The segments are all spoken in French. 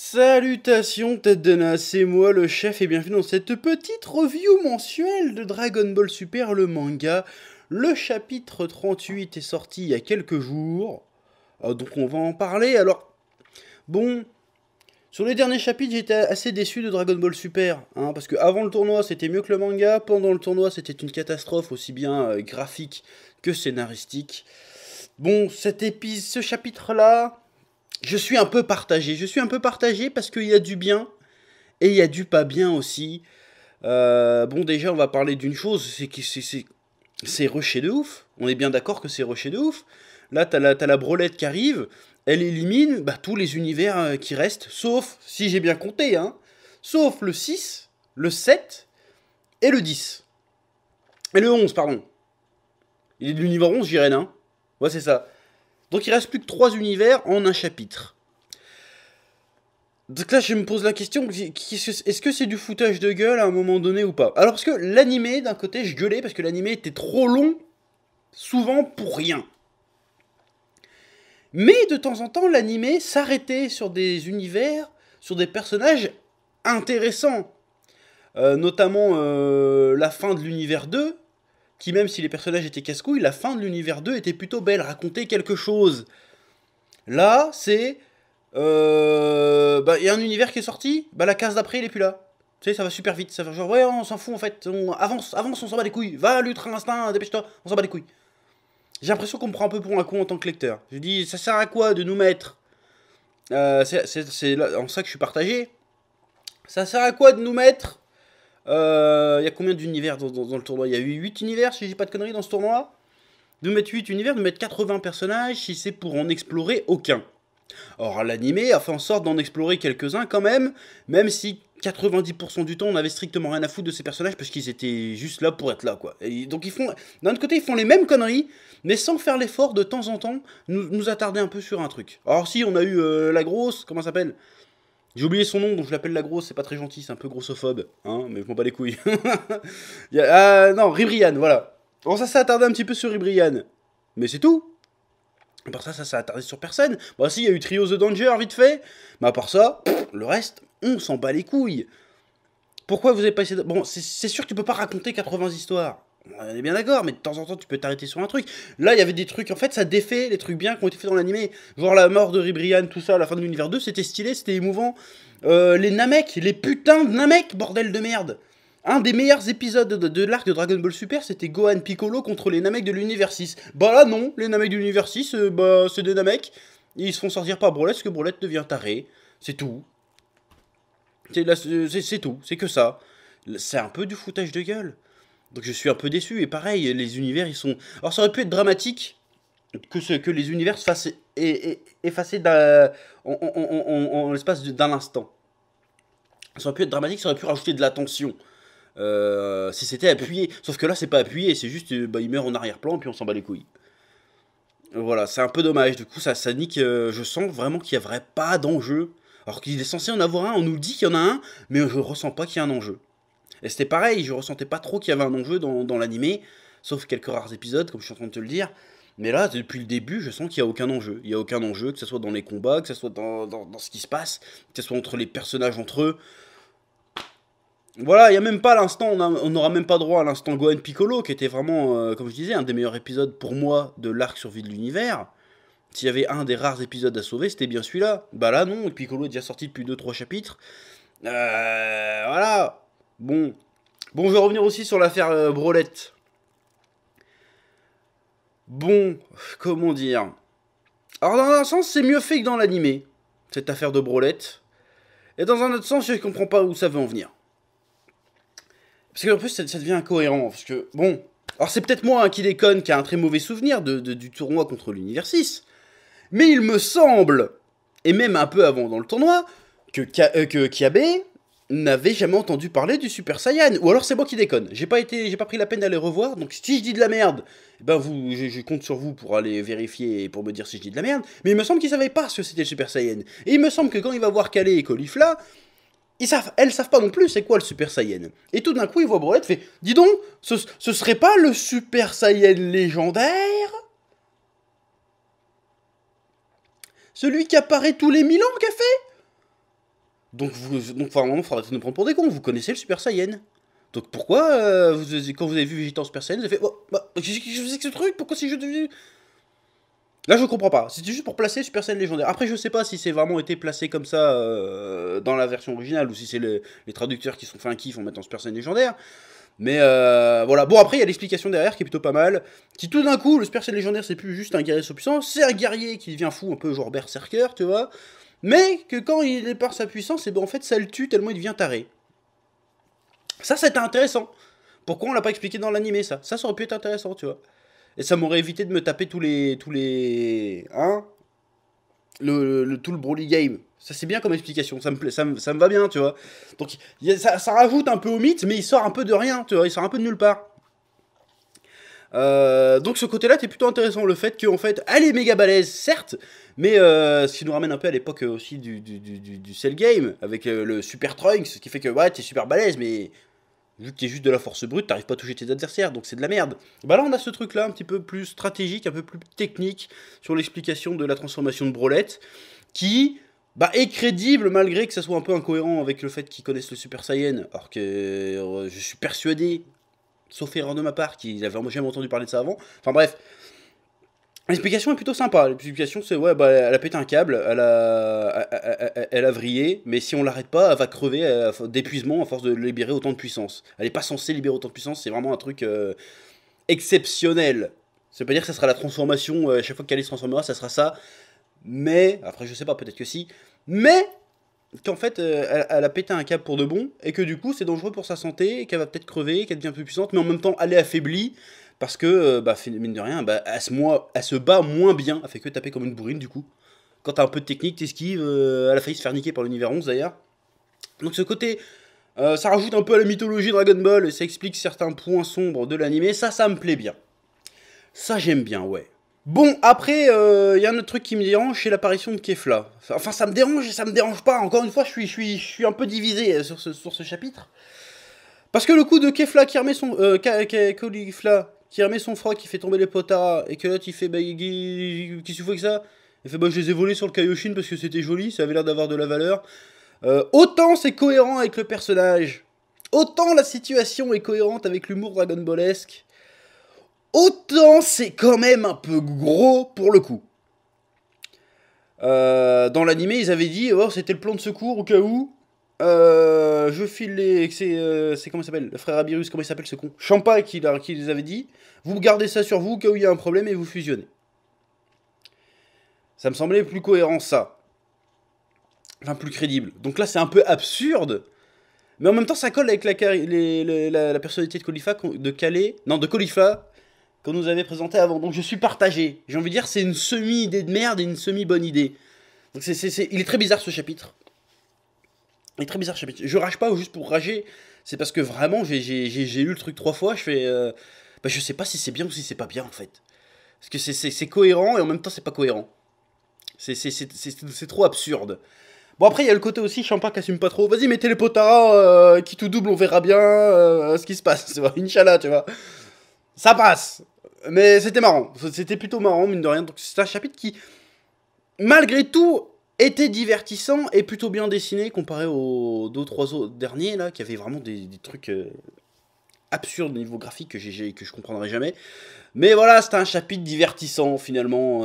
Salutations tête de naze, c'est moi le chef et bienvenue dans cette petite review mensuelle de Dragon Ball Super le manga. Le chapitre 38 est sorti il y a quelques jours, donc on va en parler. Alors, bon, sur les derniers chapitres j'étais assez déçu de Dragon Ball Super, parce que avant le tournoi c'était mieux que le manga, pendant le tournoi c'était une catastrophe aussi bien graphique que scénaristique. Bon, ce chapitre-là... Je suis un peu partagé. Je suis un peu partagé parce qu'il y a du bien et il y a du pas bien aussi. Bon, déjà, on va parler d'une chose, c'est que c'est rushé de ouf. On est bien d'accord que c'est rushé de ouf. Là, t'as la brolette qui arrive, elle élimine tous les univers qui restent, sauf, si j'ai bien compté, sauf le 6, le 7 et le 10. Et le 11, pardon. Il est de l'univers 11, Jiren, hein. Ouais, c'est ça. Donc il reste plus que 3 univers en un chapitre. Donc là, je me pose la question, est-ce que c'est du foutage de gueule à un moment donné ou pas? Alors parce que l'animé, d'un côté, je gueulais parce que l'animé était trop long, souvent pour rien. Mais de temps en temps, l'animé s'arrêtait sur des univers, sur des personnages intéressants. Notamment la fin de l'univers 2, qui même si les personnages étaient casse-couilles, la fin de l'univers 2 était plutôt belle, racontait quelque chose. Là, c'est... y a un univers qui est sorti, la case d'après, il est plus là. Tu sais, ça va super vite, ça va genre, ouais, on s'en fout en fait, on avance, on s'en bat les couilles, va l'ultra instinct, dépêche-toi, on s'en bat les couilles. J'ai l'impression qu'on me prend un peu pour un con en tant que lecteur. Je dis, ça sert à quoi de nous mettre c'est en ça que je suis partagé. Ça sert à quoi de nous mettre y a combien d'univers dans le tournoi? Il y a eu 8 univers, si j'ai pas de conneries, dans ce tournoi. De mettre 8 univers, de mettre 80 personnages, si c'est pour en explorer aucun. Or, l'animé a fait en sorte d'en explorer quelques-uns quand même si 90% du temps on avait strictement rien à foutre de ces personnages parce qu'ils étaient juste là pour être là, quoi. Et donc ils font, d'un autre côté, ils font les mêmes conneries, mais sans faire l'effort de temps en temps nous attarder un peu sur un truc. Alors si, on a eu la grosse, comment ça s'appelle? J'ai oublié son nom, donc je l'appelle la grosse, c'est pas très gentil, c'est un peu grossophobe, mais je m'en bats les couilles. Non, Ribrianne, voilà. Bon, ça s'est attardé un petit peu sur Ribrianne, mais c'est tout. À part ça s'est attardé sur personne. Bon, si, il y a eu Trio The Danger, vite fait. Mais à part ça, le reste, on s'en bat les couilles. Pourquoi vous avez pas essayé de... Bon, c'est sûr que tu peux pas raconter 80 histoires. On est bien d'accord, mais de temps en temps, tu peux t'arrêter sur un truc. Là, il y avait des trucs, en fait, ça défait les trucs bien qui ont été faits dans l'animé. Genre la mort de Ribrianne, tout ça, à la fin de l'univers 2, c'était stylé, c'était émouvant. Les Namek, les putains de Namek, bordel de merde. Un des meilleurs épisodes de l'arc de Dragon Ball Super, c'était Gohan Piccolo contre les Namek de l'univers 6. Bah là non, les Namek de l'univers 6, c'est des Namek. Ils se font sortir par Brolette parce que Brolette devient taré. C'est tout. C'est tout, c'est que ça. C'est un peu du foutage de gueule. Donc je suis un peu déçu. Et pareil, les univers, ils sont... Alors ça aurait pu être dramatique que les univers se fassent effacer en l'espace d'un instant. Ça aurait pu être dramatique, ça aurait pu rajouter de la tension. Si c'était appuyé. Sauf que là, c'est pas appuyé, c'est juste, il meurt en arrière-plan, puis on s'en bat les couilles. Voilà, c'est un peu dommage. Du coup, ça nique. Je sens vraiment qu'il n'y a pas d'enjeu. Alors qu'il est censé en avoir un, on nous dit qu'il y en a un, mais je ressens pas qu'il y a un enjeu. Et c'était pareil, je ressentais pas trop qu'il y avait un enjeu dans l'animé, sauf quelques rares épisodes, comme je suis en train de te le dire. Mais là, depuis le début, je sens qu'il n'y a aucun enjeu. Il n'y a aucun enjeu, que ce soit dans les combats, que ce soit dans ce qui se passe, que ce soit entre les personnages entre eux. Voilà, il y a même pas l'instant, on n'aura même pas droit à l'instant Gohan Piccolo, qui était vraiment, comme je disais, un des meilleurs épisodes pour moi de l'arc survie de l'univers. S'il y avait un des rares épisodes à sauver, c'était bien celui-là. Bah là, non, Piccolo est déjà sorti depuis 2-3 chapitres. Voilà. Bon, je vais revenir aussi sur l'affaire Brolette. Bon, comment dire? Alors, dans un sens, c'est mieux fait que dans l'animé, cette affaire de Brolette. Et dans un autre sens, je comprends pas où ça veut en venir. Parce qu'en plus, ça devient incohérent. Parce que, bon. Alors, c'est peut-être moi qui déconne, qui a un très mauvais souvenir du tournoi contre l'univers 6. Mais il me semble, et même un peu avant dans le tournoi, que Kiabe n'avait jamais entendu parler du Super Saiyan. Ou alors c'est moi qui déconne. J'ai pas pris la peine d'aller revoir. Donc si je dis de la merde, je compte sur vous pour aller vérifier et pour me dire si je dis de la merde. Mais il me semble qu'ils savaient pas ce que c'était le Super Saiyan. Et il me semble que quand il va voir Calais et Caulifla, elles savent pas non plus c'est quoi le Super Saiyan. Et tout d'un coup, il voit Brolette, fait, dis donc, ce serait pas le Super Saiyan légendaire? Celui qui apparaît tous les 1000 ans, qu'a fait? Donc enfin, à un moment, il faudra nous prendre pour des cons. Vous connaissez le Super Saiyan. Donc pourquoi, quand vous avez vu Vegeta en Super Saiyan, vous avez fait, oh, bah, qu'est-ce que c'est que ce truc? Pourquoi c'est juste devenu... Là, je comprends pas. C'était juste pour placer Super Saiyan légendaire. Après, je sais pas si c'est vraiment été placé comme ça dans la version originale ou si c'est les traducteurs qui se sont fait un kiff en mettant Super Saiyan légendaire. Mais voilà. Bon, après, il y a l'explication derrière qui est plutôt pas mal. Qui tout d'un coup, le Super Saiyan légendaire, c'est plus juste un guerrier surpuissant, c'est un guerrier qui devient fou, un peu genre Berserker, tu vois. Mais que quand il est par sa puissance, et ben en fait, ça le tue tellement il devient taré. Ça, c'était intéressant. Pourquoi on l'a pas expliqué dans l'animé, ça? Ça aurait pu être intéressant, tu vois. Et ça m'aurait évité de me taper hein, tout le Broly game. Ça c'est bien comme explication, ça me plaît, ça me va bien, tu vois. Donc ça rajoute un peu au mythe, mais il sort un peu de rien, tu vois, il sort un peu de nulle part. Donc ce côté-là, t'es plutôt intéressant, le fait qu'en fait, elle est méga balèze, certes, mais ce qui nous ramène un peu à l'époque aussi du Cell Game, avec le Super Trunks, ce qui fait que ouais, t'es super balèze, mais vu que t'es juste de la force brute, t'arrives pas à toucher tes adversaires, donc c'est de la merde. Bah là, on a ce truc-là, un petit peu plus stratégique, un peu plus technique, sur l'explication de la transformation de Brolette, qui bah, est crédible, malgré que ça soit un peu incohérent avec le fait qu'ils connaissent le Super Saiyan, alors que je suis persuadé, sauf erreur de ma part, qu'il avait jamais entendu parler de ça avant. Enfin bref, l'explication est plutôt sympa. L'explication, c'est ouais, bah, elle a pété un câble, elle a vrillé, mais si on l'arrête pas, elle va crever d'épuisement à force de libérer autant de puissance. Elle est pas censée libérer autant de puissance, c'est vraiment un truc exceptionnel. Ça veut pas dire que ça sera la transformation, à chaque fois qu'elle se transformera, ça sera ça. Mais, après, je sais pas, peut-être que si. Mais, qu'en fait, elle a pété un câble pour de bon, et que du coup, c'est dangereux pour sa santé, qu'elle va peut-être crever, qu'elle devient plus puissante, mais en même temps, elle est affaiblie. Parce que, bah, mine de rien, bah, elle se bat moins bien. Elle fait que taper comme une bourrine, du coup. Quand t'as un peu de technique, t'esquives. Elle a failli se faire niquer par l'univers 11, d'ailleurs. Donc ce côté, ça rajoute un peu à la mythologie Dragon Ball. Et ça explique certains points sombres de l'animé. Ça me plaît bien. Ça, j'aime bien, ouais. Bon, après, y a un autre truc qui me dérange, c'est l'apparition de Kefla. Enfin, ça me dérange et ça me dérange pas. Encore une fois, je suis un peu divisé sur ce chapitre. Parce que le coup de Kefla qui remet son... Caulifla qui remet son froc, qui fait tomber les potas, et que là, il fait, bah, qui se fout que ça? Il fait, bah, je les ai volés sur le Kaioshin parce que c'était joli, ça avait l'air d'avoir de la valeur. Autant c'est cohérent avec le personnage, autant la situation est cohérente avec l'humour Dragon Ballesque, autant c'est quand même un peu gros pour le coup. Dans l'animé, ils avaient dit, oh, c'était le plan de secours au cas où. Je file les... C'est comment il s'appelle? Le frère Abirus, comment il s'appelle ce con? Champa qui les avait dit. Vous gardez ça sur vous au cas où il y a un problème et vous fusionnez. Ça me semblait plus cohérent, ça. Enfin, plus crédible. Donc là, c'est un peu absurde. Mais en même temps, ça colle avec la personnalité de Caulifla, de Caulifla, qu'on nous avait présenté avant. Donc je suis partagé. J'ai envie de dire, c'est une semi-idée de merde et une semi-bonne idée. Donc il est très bizarre ce chapitre. Il est très bizarre ce chapitre. Je rage pas juste pour rager. C'est parce que vraiment, j'ai lu le truc 3 fois. Je fais. Bah, je sais pas si c'est bien ou si c'est pas bien en fait. Parce que c'est cohérent et en même temps, c'est pas cohérent. C'est trop absurde. Bon, après, il y a le côté aussi, Champa qui assume pas trop. Vas-y, mettez les potas, qui tout double, on verra bien ce qui se passe. Inch'Allah, tu vois. Ça passe. Mais c'était marrant. C'était plutôt marrant, mine de rien. Donc, c'est un chapitre qui, malgré tout, était divertissant et plutôt bien dessiné comparé aux 2-3 autres derniers, là, qui avaient vraiment des trucs absurdes au niveau graphique que je comprendrai jamais. Mais voilà, c'était un chapitre divertissant, finalement,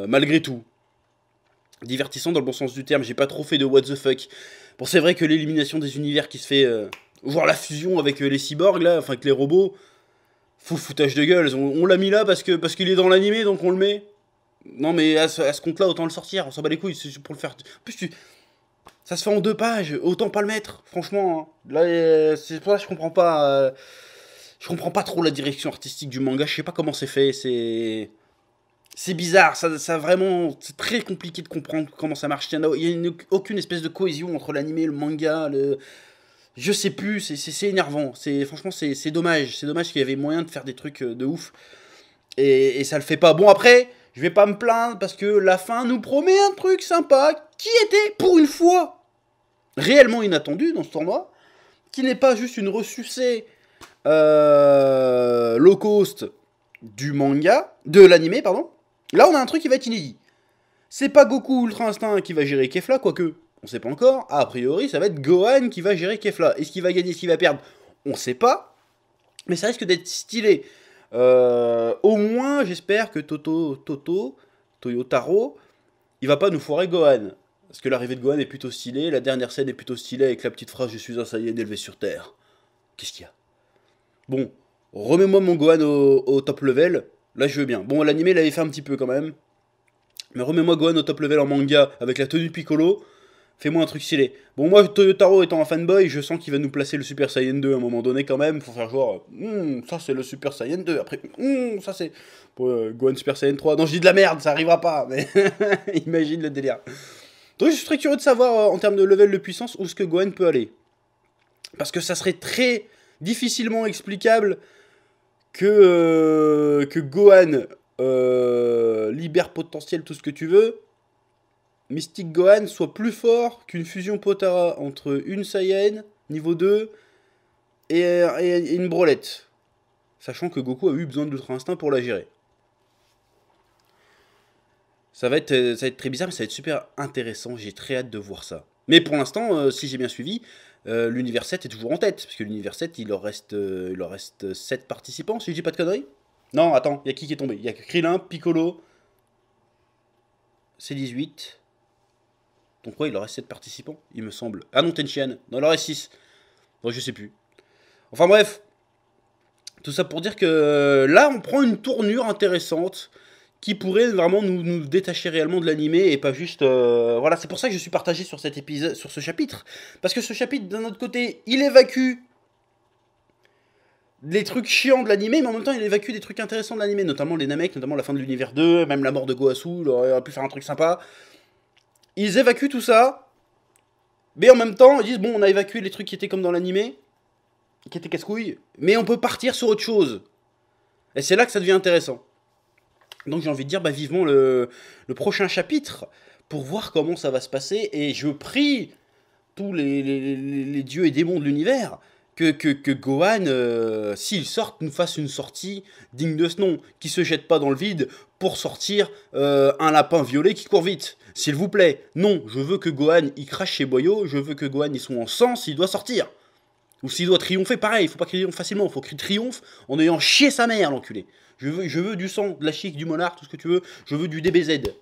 malgré tout. Divertissant dans le bon sens du terme, j'ai pas trop fait de what the fuck. Bon, c'est vrai que l'élimination des univers qui se fait, genre la fusion avec les cyborgs, là, enfin avec les robots, foutage de gueule, on l'a mis là parce qu'il est dans l'animé, donc on le met. Non mais à ce compte-là, autant le sortir, on s'en bat les couilles, c'est pour le faire. En plus, ça se fait en 2 pages, autant pas le mettre, franchement. Hein. Là, c'est pour ça que je comprends pas. Je comprends pas trop la direction artistique du manga, je sais pas comment c'est fait, c'est bizarre, ça vraiment, c'est très compliqué de comprendre comment ça marche. Il y a aucune espèce de cohésion entre l'anime et le manga, je sais plus, c'est énervant. Franchement, c'est dommage. C'est dommage qu'il y avait moyen de faire des trucs de ouf. Et ça le fait pas. Bon, après, je vais pas me plaindre parce que la fin nous promet un truc sympa qui était, pour une fois, réellement inattendu dans ce tournoi. Qui n'est pas juste une ressucée low cost du manga, de l'animé, pardon. Là, on a un truc qui va être inédit. C'est pas Goku Ultra Instinct qui va gérer Kefla, quoique On sait pas encore. A priori, ça va être Gohan qui va gérer Kefla. Est-ce qu'il va gagner, est-ce qu'il va perdre? On sait pas. Mais ça risque d'être stylé. Au moins, j'espère que Toyotaro, il va pas nous foirer Gohan. Parce que l'arrivée de Gohan est plutôt stylée. La dernière scène est plutôt stylée avec la petite phrase Je suis un Saiyan élevé sur Terre. Qu'est-ce qu'il y a? Bon, remets-moi mon Gohan au top level. Là, je veux bien. Bon, l'animé l'avait fait un petit peu quand même. Mais remets-moi Gohan au top level en manga avec la tenue de Piccolo. Fais-moi un truc stylé. Bon, moi, Toyotaro étant un fanboy, je sens qu'il va nous placer le Super Saiyan 2 à un moment donné quand même. Faut faire genre, ça c'est le Super Saiyan 2. Après, ça c'est Gohan Super Saiyan 3. Non, je dis de la merde, ça arrivera pas. Mais imagine le délire. Donc, je suis très curieux de savoir en termes de level de puissance où est-ce que Gohan peut aller. Parce que ça serait très difficilement explicable que Gohan libère potentiel, tout ce que tu veux. Mystic Gohan soit plus fort qu'une fusion Potara entre une Saiyan, niveau 2, et une brolette. Sachant que Goku a eu besoin de l'Ultra Instinct pour la gérer. Ça va être très bizarre, mais ça va être super intéressant. J'ai très hâte de voir ça. Mais pour l'instant, si j'ai bien suivi, l'univers 7 est toujours en tête. Parce que l'univers 7, il leur reste 7 participants, si je dis pas de conneries. Non, attends, il y a qui est tombé? Il y a Krillin, Piccolo, C18. Donc ouais, il leur reste 7 participants, il me semble. Ah non, Tenshinhan. Non, il leur reste 6. Bon, je sais plus. Enfin bref. Tout ça pour dire que là, on prend une tournure intéressante qui pourrait vraiment nous détacher réellement de l'animé et pas juste... Voilà, c'est pour ça que je suis partagé sur cet épisode, sur ce chapitre. Parce que ce chapitre, d'un autre côté, il évacue les trucs chiants de l'animé, mais en même temps, il évacue des trucs intéressants de l'animé, notamment les Namek, notamment la fin de l'univers 2, même la mort de Goasu, il aurait pu faire un truc sympa. Ils évacuent tout ça, mais en même temps, ils disent, bon, on a évacué les trucs qui étaient comme dans l'animé, qui étaient casse-couilles, mais on peut partir sur autre chose. Et c'est là que ça devient intéressant. Donc j'ai envie de dire, bah, vivement le prochain chapitre, pour voir comment ça va se passer, et je prie tous les dieux et démons de l'univers, que Gohan, s'il sort, nous fasse une sortie digne de ce nom, qui se jette pas dans le vide pour sortir un lapin violet qui court vite. S'il vous plaît, non, je veux que Gohan il crache ses boyaux, je veux que Gohan il soit en sang s'il doit sortir. Ou s'il doit triompher, pareil, il faut pas qu'il triomphe facilement, il faut qu'il triomphe en ayant chié sa mère, l'enculé. Je veux du sang, de la chic, du monarque, tout ce que tu veux, je veux du DBZ.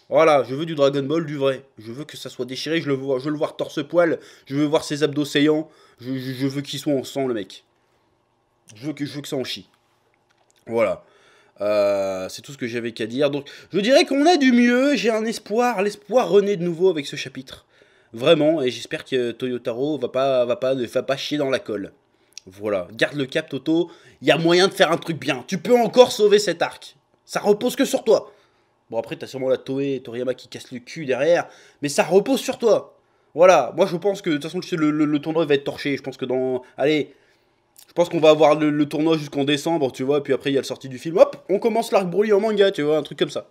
Voilà, je veux du Dragon Ball, du vrai. Je veux que ça soit déchiré, je veux le voir torse-poil, je veux voir ses abdos saillants, je veux qu'il soit en sang, le mec. Je veux que ça en chie. Voilà. C'est tout ce que j'avais qu'à dire. Donc, je dirais qu'on a du mieux, j'ai un espoir. L'espoir renaît de nouveau avec ce chapitre. Vraiment, et j'espère que Toyotaro va pas chier dans la colle. Voilà, garde le cap, Toto. Il y a moyen de faire un truc bien. Tu peux encore sauver cet arc. Ça repose que sur toi. Bon, après, t'as sûrement la Toei et Toriyama qui casse le cul derrière, mais ça repose sur toi. Voilà, moi je pense que de toute façon le tournoi va être torché. Je pense que allez, je pense qu'on va avoir le tournoi jusqu'en décembre, tu vois, puis après il y a le sortie du film. Hop, on commence l'arc Broly en manga, tu vois, un truc comme ça.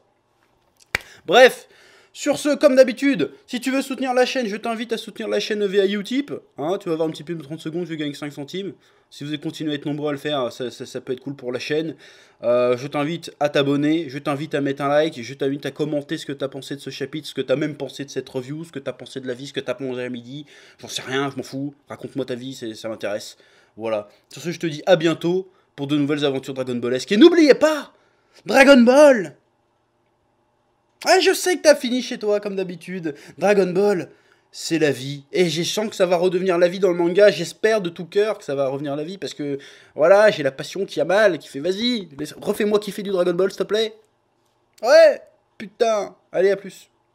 Bref, sur ce, comme d'habitude, si tu veux soutenir la chaîne, je t'invite à soutenir la chaîne via Utip. Hein, tu vas avoir un petit peu de 30 secondes, je gagne 5 centimes. Si vous continuez à être nombreux à le faire, ça peut être cool pour la chaîne. Je t'invite à t'abonner, je t'invite à mettre un like, je t'invite à commenter ce que tu as pensé de ce chapitre, ce que tu as même pensé de cette review, ce que tu as pensé de la vie, ce que tu as pensé à midi. J'en sais rien, je m'en fous. Raconte-moi ta vie, ça m'intéresse. Voilà. Sur ce, je te dis à bientôt pour de nouvelles aventures Dragon Ballesques. Et n'oubliez pas, Dragon Ball! Ah, je sais que t'as fini chez toi, comme d'habitude. Dragon Ball, c'est la vie. Et je sens que ça va redevenir la vie dans le manga. J'espère de tout cœur que ça va revenir la vie. Parce que, voilà, j'ai la passion qui a mal, qui fait vas-y, refais-moi kiffer du Dragon Ball, s'il te plaît. Ouais, putain. Allez, à plus.